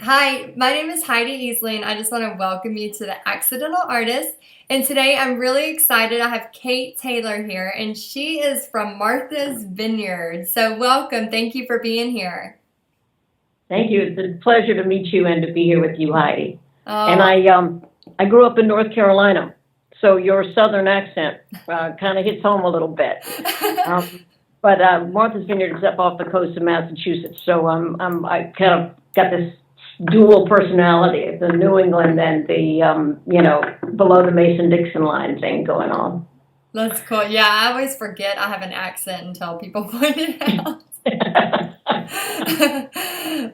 Hi, my name is Heidi Easley, and I just want to welcome you to the Accidental Artist. And today I'm really excited. I have Kate Taylor here, and she is from Martha's Vineyard. So, welcome. Thank you for being here. Thank you. It's a pleasure to meet you and to be here with you, Heidi. And Oh, I grew up in North Carolina, so your Southern accent kind of hits home a little bit. Um, but Martha's Vineyard is up off the coast of Massachusetts, so I kind of got this dual personality, the New England and the below the Mason-Dixon line thing going on. that's cool. Yeah, I always forget I have an accent until people point it out.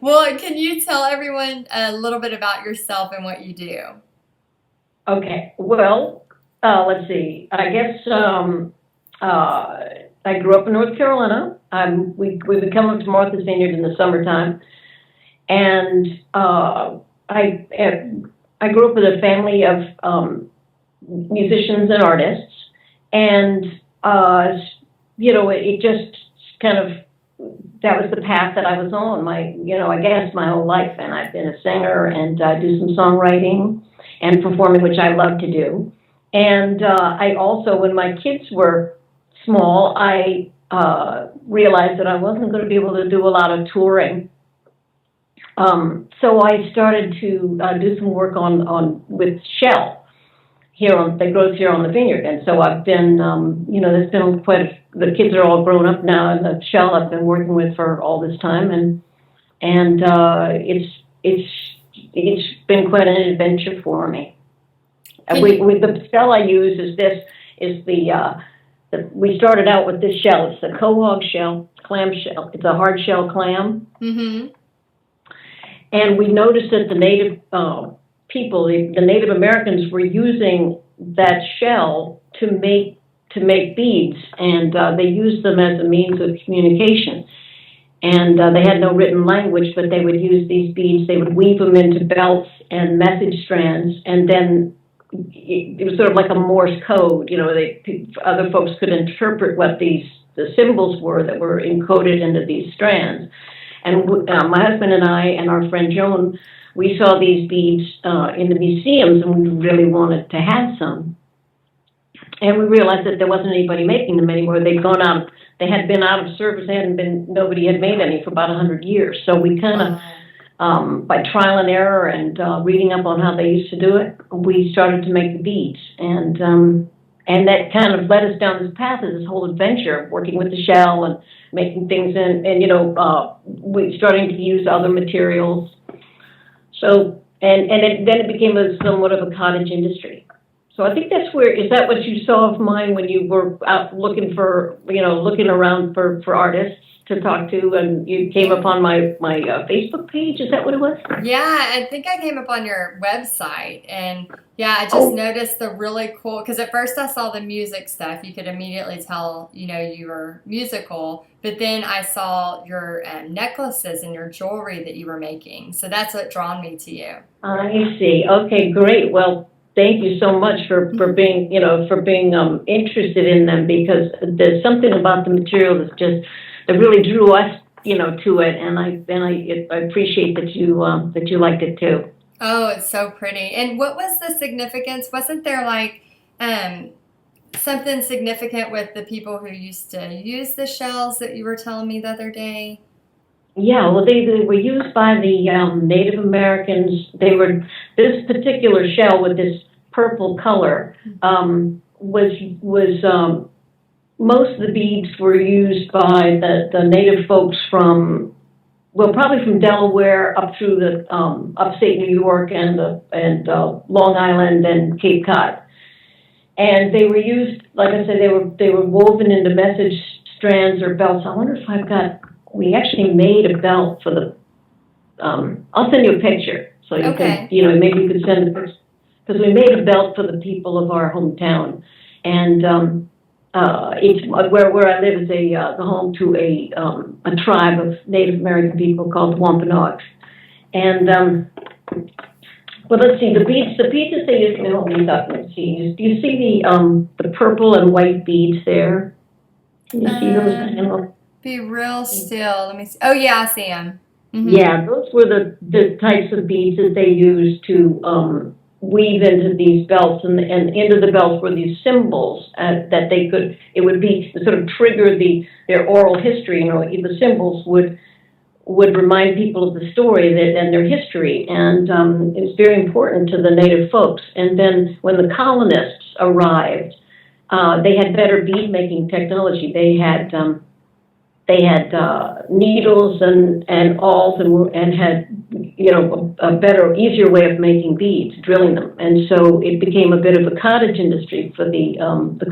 Well, can you tell everyone a little bit about yourself and what you do? Okay, well, let's see. I guess I grew up in North Carolina. We would come up to Martha's Vineyard in the summertime, and I grew up with a family of musicians and artists, and it just kind of that was the path that I was on. I guess my whole life, and I've been a singer and do some songwriting and performing, which I love to do. And I also, when my kids were small, I realized that I wasn't going to be able to do a lot of touring. So I started to do some work on with Shell that grows here on the vineyard. And so I've been, there's been the kids are all grown up now, and the Shell I've been working with for all this time, and it's been quite an adventure for me. And the shell I use is we started out with this shell. It's the quahog shell, clam shell. It's a hard shell clam. Mm-hmm. And we noticed that the native people, the Native Americans, were using that shell to make beads, and they used them as a means of communication. And they had no written language, but they would use these beads. They would weave them into belts and message strands, and then it was sort of like a Morse code. Other folks could interpret what the symbols were that were encoded into these strands. And my husband and I and our friend Joan, we saw these beads in the museums, and we really wanted to have some. And we realized that there wasn't anybody making them anymore. They'd gone out. They had been out of service. Nobody had made any for about 100 years. So we kind of, by trial and error and reading up on how they used to do it, we started to make the beads. And that kind of led us down this path of this whole adventure of working with the shell and making things we starting to use other materials. So, then it became somewhat of a cottage industry. So I think is that what you saw of mine when you were out looking around for artists to talk to, and you came upon my Facebook page? Is that what it was? Yeah, I think I came up on your website, and yeah, I just noticed the really cool, because at first I saw the music stuff. You could immediately tell, you were musical, but then I saw your necklaces and your jewelry that you were making. So that's what drawn me to you. I see. Okay, great. Well, thank you so much for being interested in them, because there's something about the material that really drew us to it, and I appreciate that you liked it too. Oh, it's so pretty. And what was the significance? Wasn't there something significant with the people who used to use the shells that you were telling me the other day? Yeah, well, they were used by the Native Americans. This particular shell with this purple color was most of the beads were used by the native folks probably from Delaware up through the upstate New York and Long Island and Cape Cod. And they were used, like I said, they were woven into message strands or belts. I wonder if we actually made a belt for I'll send you a picture so you Okay. can, maybe you could send a picture, because we made a belt for the people of our hometown. And it's where I live is the home to a tribe of Native American people called the Wampanoags. And well, let's see, the beads that they use. Hold these up. Let's see. Do you see the purple and white beads there? Can you see those? Be real still. Let me see. Oh, yeah, I see them. Yeah, those were the types of beads that they used to weave into these belts, and into the belts were these symbols that they could. It would be sort of trigger their oral history. You know, the symbols would remind people of the story and their history, and it was very important to the native folks. And then when the colonists arrived, they had better bead making technology. They had needles and awls and had, you know, a better, easier way of making beads, drilling them. And so it became a bit of a cottage industry for the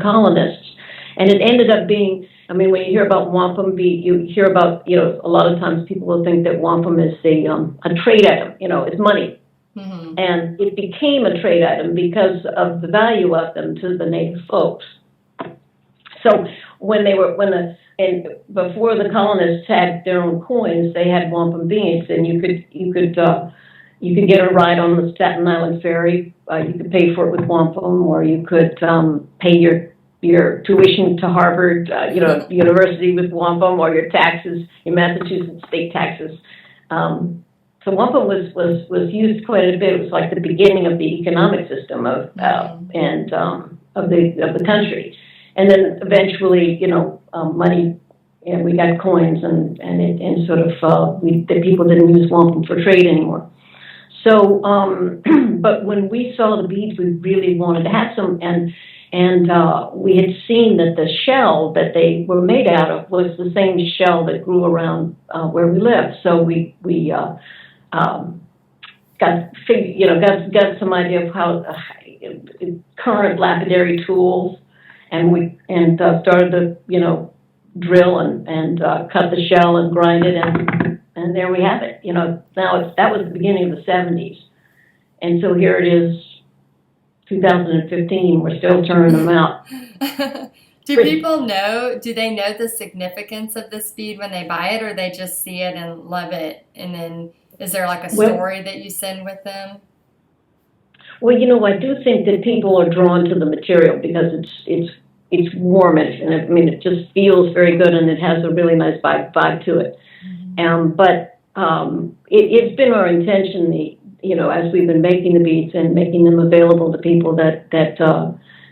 colonists. And it ended up being, I mean, when you hear about wampum bead, you hear about, you know, a lot of times people will think that wampum is a trade item, you know, it's money. And it became a trade item because of the value of them to the native folks. So and before the colonists had their own coins, they had wampum beads, and you could get a ride on the Staten Island ferry. You could pay for it with wampum, or you could pay your tuition to Harvard, University with wampum, or your taxes, your Massachusetts state taxes. So wampum was used quite a bit. It was like the beginning of the economic system of the country. And then eventually, money, and we got coins, and sort of the people didn't use wampum for trade anymore. So, but when we saw the beads, we really wanted to have some, and we had seen that the shell that they were made out of was the same shell that grew around where we lived. So we got some idea of how current lapidary tools. And we started to drill and cut the shell and grind it, and there we have it. Now that was the beginning of the 70s, and so here it is, 2015. We're still turning them out. Do people know? Do they know the significance of this bead when they buy it, or they just see it and love it? And then is there like a story that you send with them? Well, I do think that people are drawn to the material because it's warmish, and it just feels very good, and it has a really nice vibe to it. But it's been our intention, as we've been making the beads and making them available to people, that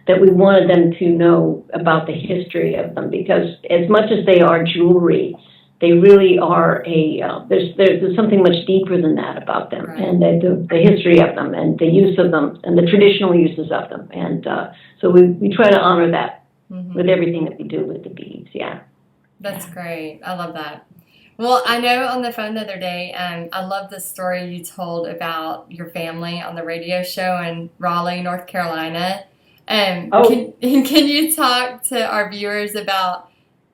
we wanted them to know about the history of them, because as much as they are jewelry, they really are there's something much deeper than that about them, right. And the history of them, and the use of them, and the traditional uses of them, and so we try to honor that with everything that we do with the beads. Yeah, that's great. I love that. Well, I know on the phone the other day, I love the story you told about your family on the radio show in Raleigh, North Carolina. Can you talk to our viewers about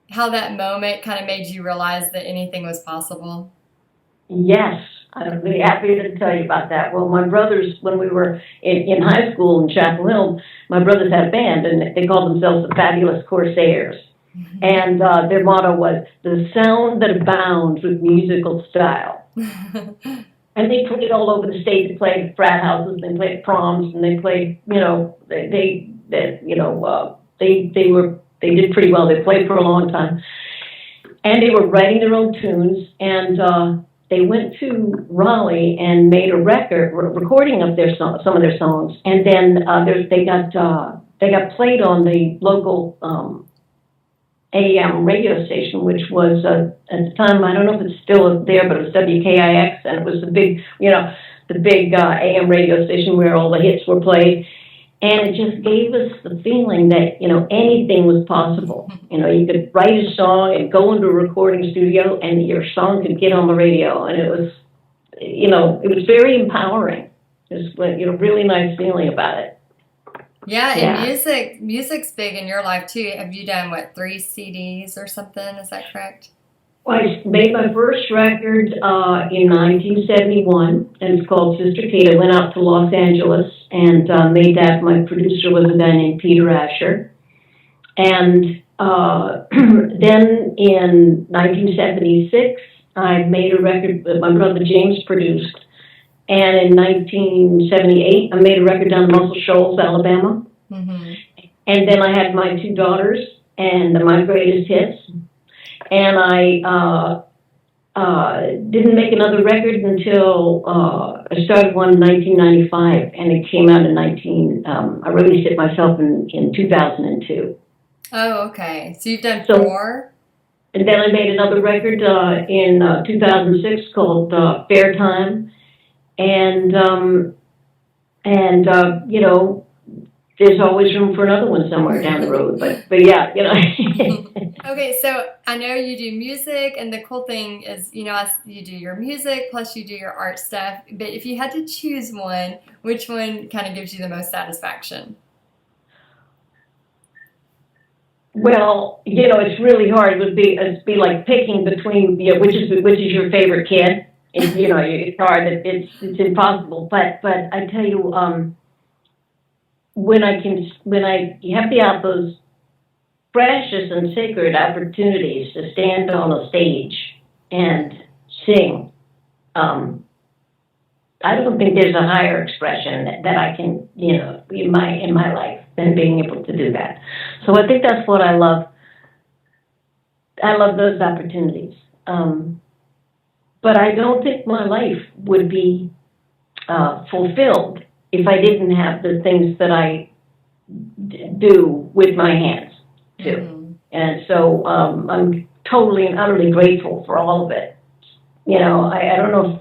how that moment kind of made you realize that anything was possible? Yes, I'm really happy to tell you about that. Well, my brothers, when we were in high school in Chapel Hill, my brothers had a band, and they called themselves the Fabulous Corsairs. And their motto was, "The sound that abounds with musical style." And they played all over the state. They played at frat houses, they played at proms, and they played, they did pretty well. They played for a long time. And they were writing their own tunes, and they went to Raleigh and made a recording of some of their songs. And then they got played on the local AM radio station, which was at the time, I don't know if it's still there, but it was WKIX, and it was the big AM radio station where all the hits were played. And it just gave us the feeling that, anything was possible. You could write a song and go into a recording studio, and your song could get on the radio. And it was very empowering. It was, really nice feeling about it. Yeah, and music's big in your life too. Have you done 3 CDs or something? Is that correct? Well, I made my first record in 1971, and it's called Sister Kate. I went out to Los Angeles and made that. My producer was a guy named Peter Asher. And then in 1976, I made a record that my brother James produced. And in 1978, I made a record down in Muscle Shoals, Alabama. And then I had my 2 daughters and my greatest hits. And I didn't make another record until I started one in 1995, and it came out in I released it myself in 2002. Oh, okay. So you've done So, 4? and then I made another record in 2006 called Fair Time, and you know, there's always room for another one somewhere down the road. But yeah, you know. Okay, so I know you do music, and the cool thing is, you do your music plus you do your art stuff. But if you had to choose one, which one kind of gives you the most satisfaction? Well, you know, it's really hard. It'd be like picking between, you know, which is your favorite kid. You know, it's hard. It's impossible. But I tell you, when I have those precious and sacred opportunities to stand on a stage and sing, I don't think there's a higher expression that I can, you know, in my life than being able to do that. So I think that's what I love. I love those opportunities. But I don't think my life would be fulfilled if I didn't have the things that I do with my hands too. Mm-hmm. And so I'm totally and utterly grateful for all of it. You know, I don't know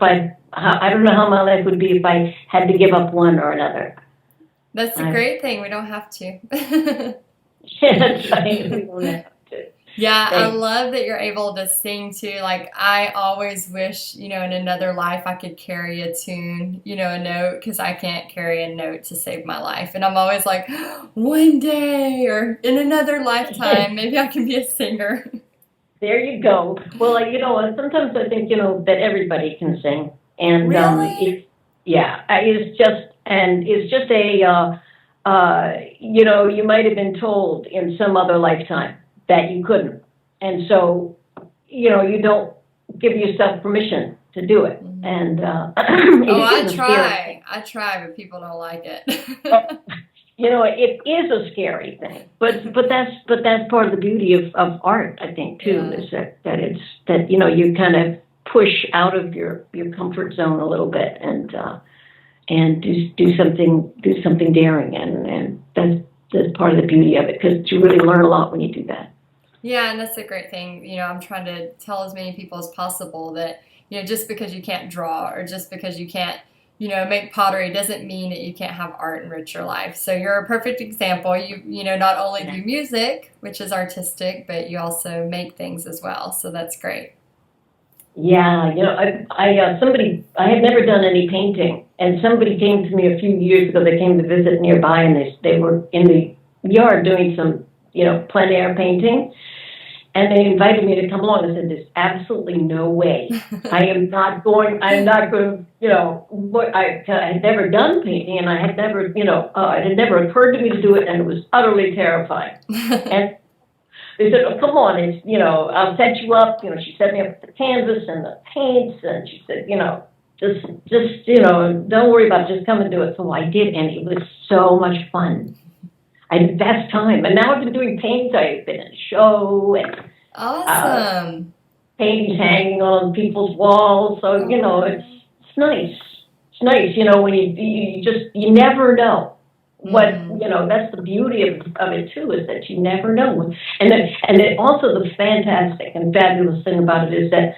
I don't know how my life would be if I had to give up one or another. That's a great thing. We don't have to. Yeah, that's right. We don't have to. Yeah, I Thanks. love that you're able to sing too. Like, I always wish, in another life I could carry a tune, a note, because I can't carry a note to save my life. And I'm always like, one day or in another lifetime, maybe I can be a singer. There you go. Well, you know, sometimes I think, you know, that everybody can sing. And Really? it's just you know, you might have been told in some other lifetime that you couldn't. And so, you know, you don't give yourself permission to do it. Mhm. And Oh, it is a scary. I try, but people don't like Uh, it. You know, it is a scary thing, but that's part of the beauty of art, I think, too, Yeah. is that you know, you kind of push out of your comfort zone a little bit and do something daring, and that's part of the beauty of it, because you really learn a lot when you do that. Yeah, and that's a great thing. I'm trying to tell as many people as possible that, just because you can't draw or just because you can't, make pottery doesn't mean that you can't have art enrich your life. So you're a perfect example. You not only do music, which is artistic, but you also make things as well. So that's great. Yeah, you know, I had never done any painting, and somebody came to me a few years ago. They came to visit nearby, and they were in the yard doing some, you know, plein air painting, and they invited me to come along. I said, "There's absolutely no way. I'm not going. You know, I had never done painting, and I had never, you know, it had never occurred to me to do it, and it was utterly terrifying." And they said, "Oh, come on, it's, you know, I'll set you up." You know, she set me up with the canvas and the paints, and she said, "You know, just, you know, don't worry about it, just come and do it." So I did, and it was so much fun. I had the best time. And now I've been doing paintings. I've been in a show, and uh, Awesome. paintings hanging on people's walls. So, you know, it's nice. It's nice, you know, when you never know what, Hmm. you know, that's the beauty of it too, is that you never know. And then also the fantastic and fabulous thing about it is that,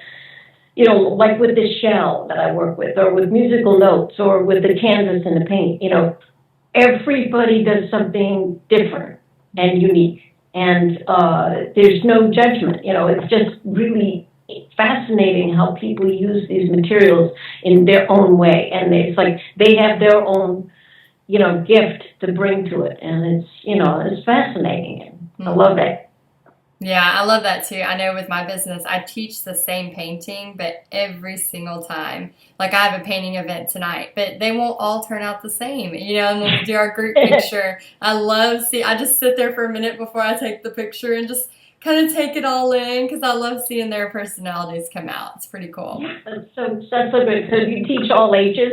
you know, like with this shell that I work with, or with musical notes, or with the canvas and the paint, you know, everybody does something different and unique. And there's no judgment. You know, it's just really fascinating how people use these materials in their own way. And it's like they have their own, you know, gift to bring to it. And it's, you know, it's fascinating. And I love Hmm. it. Yeah, I love that too. I know with my business, I teach the same painting, but every single time. Like, I have a painting event tonight, but they won't all turn out the same. And when we do our group picture, I just sit there for a minute before I take the picture and just kind of take it all in because I love seeing their personalities come out. It's pretty cool. Yeah, that's so good. So you teach all ages?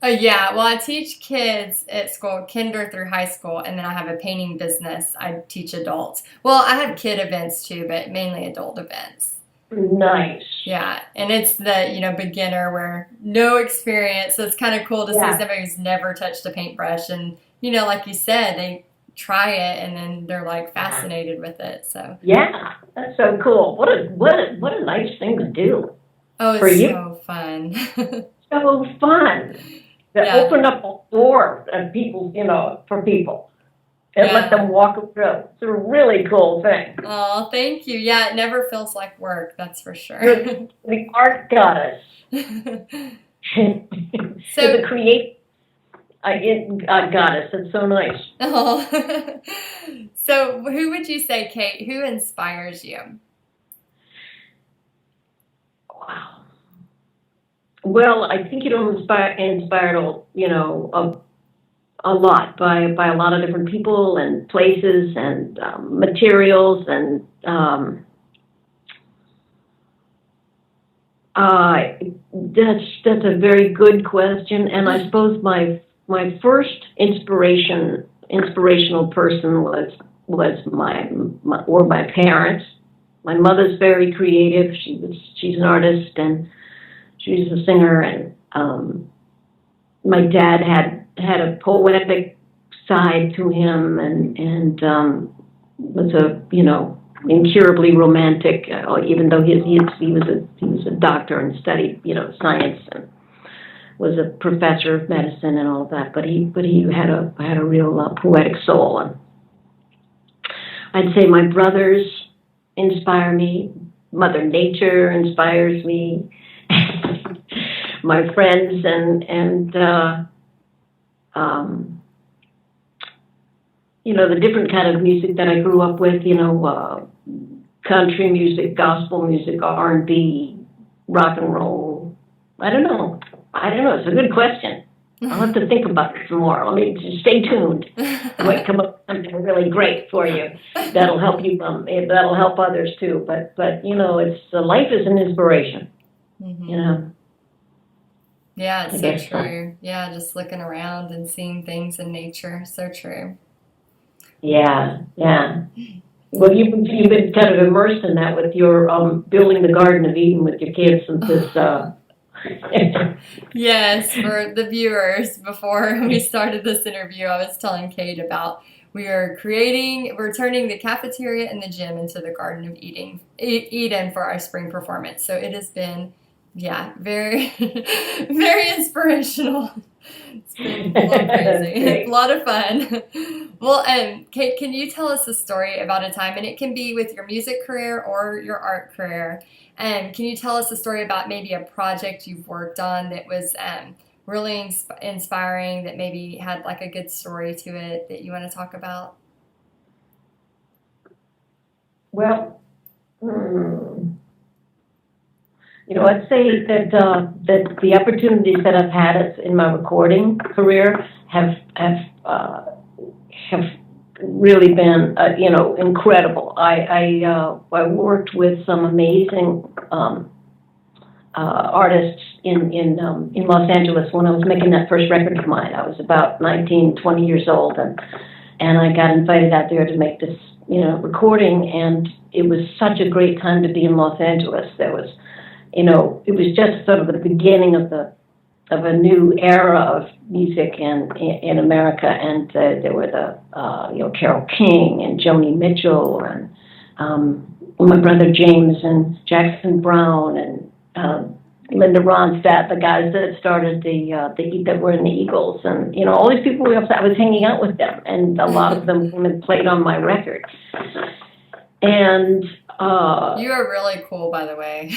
Oh, yeah. Well, I teach kids at school, kinder through high school, and then I have a painting business. I teach adults. Well, I have kid events too, but mainly adult events. Nice. Yeah, and it's the, beginner where no experience. So it's kind of cool to see Yeah. somebody who's never touched a paintbrush and, like you said, they try it and then they're like fascinated with it. So, Yeah, that's so cool. What a nice thing to do oh, for it's you. so fun. So fun to Yeah. open up a door and people, for people and let Yeah. them walk through. It's a really cool thing. Oh, thank you. Yeah, it never feels like work, that's for sure. You're the art goddess. You're So, the creative goddess. It's so nice. oh. So who would you say, Kate, who inspires you? Wow. Well, I think inspired a lot by a lot of different people and places and materials and that's a very good question, and I suppose my first inspirational person was my parents. My mother's very creative. She's an artist and she's a singer, and my dad had a poetic side to him, and was incurably romantic. Even though he was a doctor and studied science and was a professor of medicine and all of that, but he had a real poetic soul. And I'd say my brothers inspire me. Mother Nature inspires me. My friends and the different kind of music that I grew up with, country music, gospel music, R&B, rock and roll. I don't know. It's a good question. I'll have to think about it some more. Let me just stay tuned. I might come up with something really great for you that'll help you. That'll help others too. But it's life is an inspiration. Mm-hmm. Yeah, it's so true. Yeah, just looking around and seeing things in nature. So true. Yeah. Well, you've been kind of immersed in that with your building the Garden of Eden with your kids since this. Yes, for the viewers, before we started this interview, I was telling Kate about we're turning the cafeteria and the gym into the Garden of Eden for our spring performance. So it has been, very, very inspirational. It's been a little crazy, a lot of fun. Well, Kate, can you tell us a story about a time, and it can be with your music career or your art career, can you tell us a story about maybe a project you've worked on that was really inspiring, that maybe had like a good story to it that you want to talk about? Well, I'd say that the opportunities that I've had in my recording career have really been incredible. I worked with some amazing artists in Los Angeles when I was making that first record of mine. I was about 19, 20 years old, and I got invited out there to make this recording, and it was such a great time to be in Los Angeles. There was it was just sort of the beginning of a new era of music in America, and there were Carole King and Joni Mitchell and my brother James and Jackson Brown and Linda Ronstadt, the guys that started that were in the Eagles, and all these people. I was hanging out with them, and a lot of them came and played on my record. And you are really cool, by the way.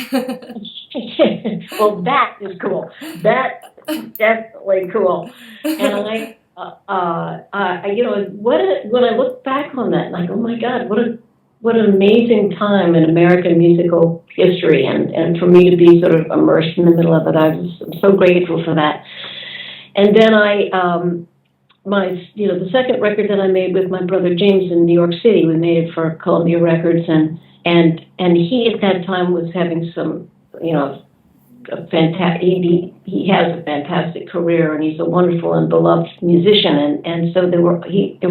Well, that is cool. That's definitely cool. And when I look back on that, like, oh my God, what an amazing time in American musical history, and for me to be sort of immersed in the middle of it, I'm so grateful for that. And then the second record that I made with my brother James in New York City, we made it for Columbia Records, and he at that time was having some, he has a fantastic career, and he's a wonderful and beloved musician, and so there were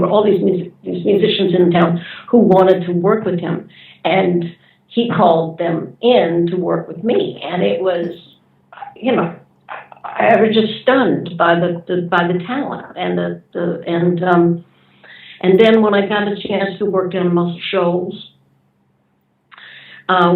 all these musicians in town who wanted to work with him, and he called them in to work with me, and it was, I was just stunned by the talent and then when I got a chance to work down Muscle Shoals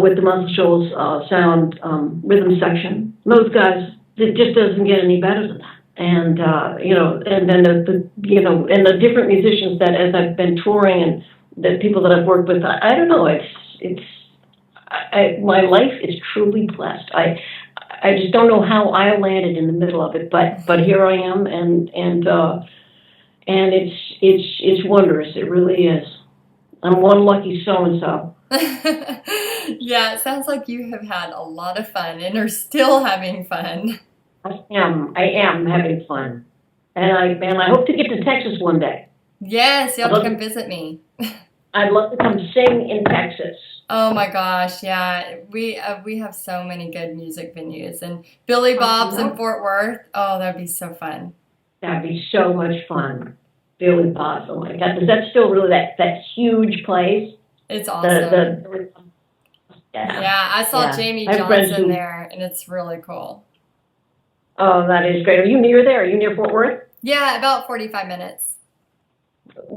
with the Muscle Shoals sound rhythm section, those guys, it just doesn't get any better than that. And and then and the different musicians that as I've been touring and the people that I've worked with, I don't know, my life is truly blessed. I just don't know how I landed in the middle of it, but here I am, and it's wondrous. It really is. I'm one lucky so-and-so. Yeah, it sounds like you have had a lot of fun and are still having fun. I am having fun, and I hope to get to Texas one day. Yes, you'll have to come visit me. I'd love to come sing in Texas. Oh my gosh, yeah, we have so many good music venues, and Billy Bob's in Fort Worth. Oh, that'd be so fun. That'd be so much fun. Billy Bob's. Oh my God, is that still really that huge place? It's awesome. Yeah, I saw Yeah. Jamie I have friends Johnson who- there, and it's really cool. Oh, that is great. Are you near there? Are you near Fort Worth? Yeah, about 45 minutes.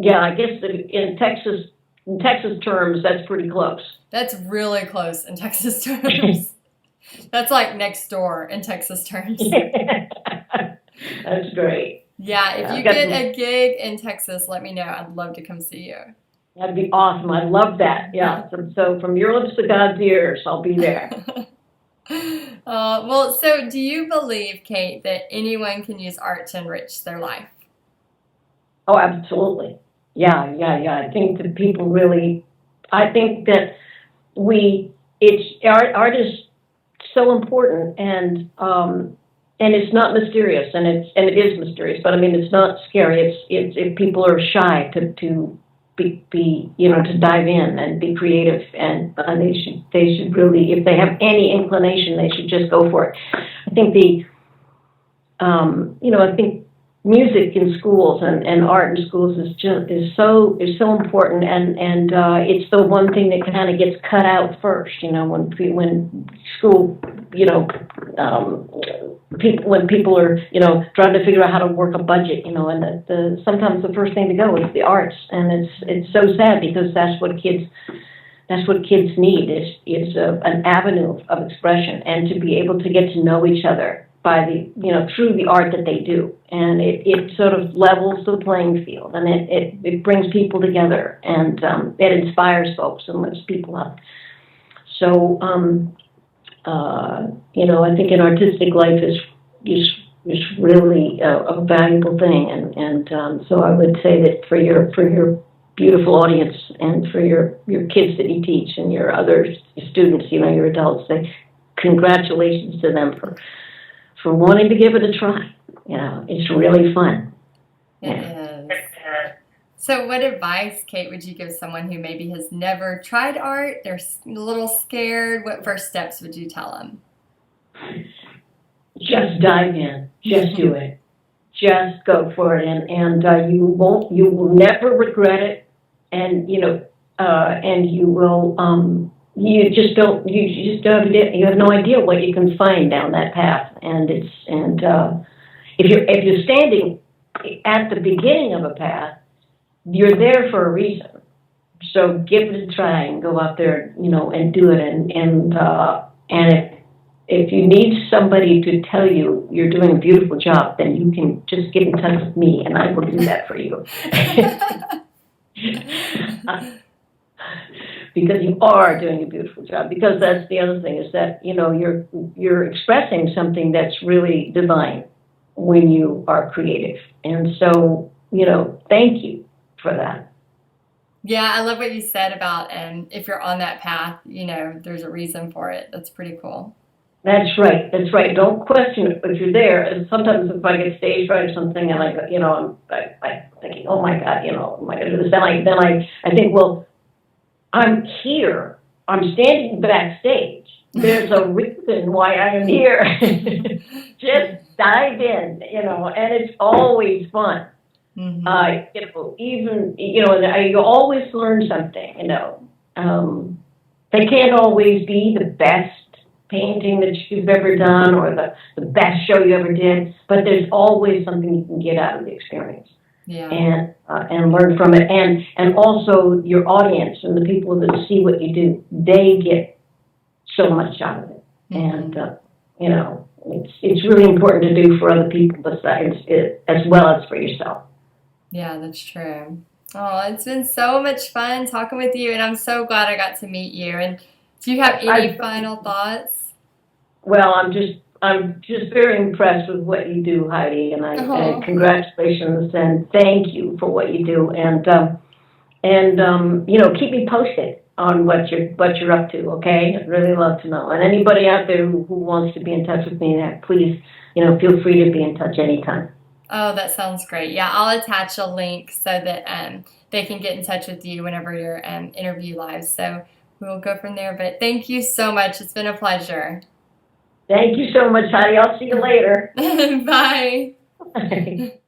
Yeah, I guess in Texas terms, that's pretty close. That's really close in Texas terms. That's like next door in Texas terms. That's great. Yeah, if you get a gig in Texas, let me know. I'd love to come see you. That'd be awesome. I love that. Yeah. So from your lips to God's ears, I'll be there. Well, so do you believe, Kate, that anyone can use art to enrich their life? Oh, absolutely. Yeah. I think that people really, I think that art is so important, and it's not mysterious, and it is mysterious, but I mean, it's not scary. It's if people are shy to be to dive in and be creative, and they should really, if they have any inclination, they should just go for it. I think I think music in schools and art in schools is so important, and it's the one thing that kind of gets cut out first. When school, when people are trying to figure out how to work a budget, and sometimes the first thing to go is the arts, and it's so sad because that's what kids need is an avenue of expression, and to be able to get to know each other by through the art that they do, and it sort of levels the playing field, and it brings people together, and it inspires folks and lifts people up. So I think an artistic life is really a valuable thing, and so I would say that for your beautiful audience, and for your kids that you teach, and your other students, your adults, congratulations to them for wanting to give it a try. It's really fun. It is. So what advice, Kate, would you give someone who maybe has never tried art? They're a little scared. What first steps would you tell them? Just dive in. Just do it. Just go for it, and you will never regret it, and you will. You have no idea what you can find down that path, and if you're standing at the beginning of a path, you're there for a reason. So give it a try and go out there, and do it. And if you need somebody to tell you you're doing a beautiful job, then you can just get in touch with me, and I will do that for you. Because you are doing a beautiful job. Because that's the other thing, is that you're expressing something that's really divine when you are creative, and so thank you for that. Yeah, I love what you said about if you're on that path, there's a reason for it. That's pretty cool. That's right. Don't question it, but you're there. And sometimes if I get stage fright or something, and I'm thinking, oh my God, am I going to do this? Then I think, well, I'm here. I'm standing backstage. There's a reason why I am here. Just dive in, and it's always fun. Mm-hmm. And you always learn something, They can't always be the best painting that you've ever done or the best show you ever did, but there's always something you can get out of the experience. Yeah. And learn from it, and also your audience and the people that see what you do, they get so much out of it. And you know, it's really important to do for other people besides it, as well as for yourself. Yeah, that's true. Oh, it's been so much fun talking with you, and I'm so glad I got to meet you. And do you have any final thoughts? Well, I'm just very impressed with what you do, Heidi, and and congratulations and thank you for what you do, and you know, keep me posted on what you're up to. Okay, I'd really love to know. And anybody out there who wants to be in touch with me, please, you know, feel free to be in touch anytime. Oh, that sounds great. Yeah, I'll attach a link so that they can get in touch with you whenever your interview live. So we'll go from there. But thank you so much. It's been a pleasure. Thank you so much, Heidi. I'll see you later. Bye. Bye.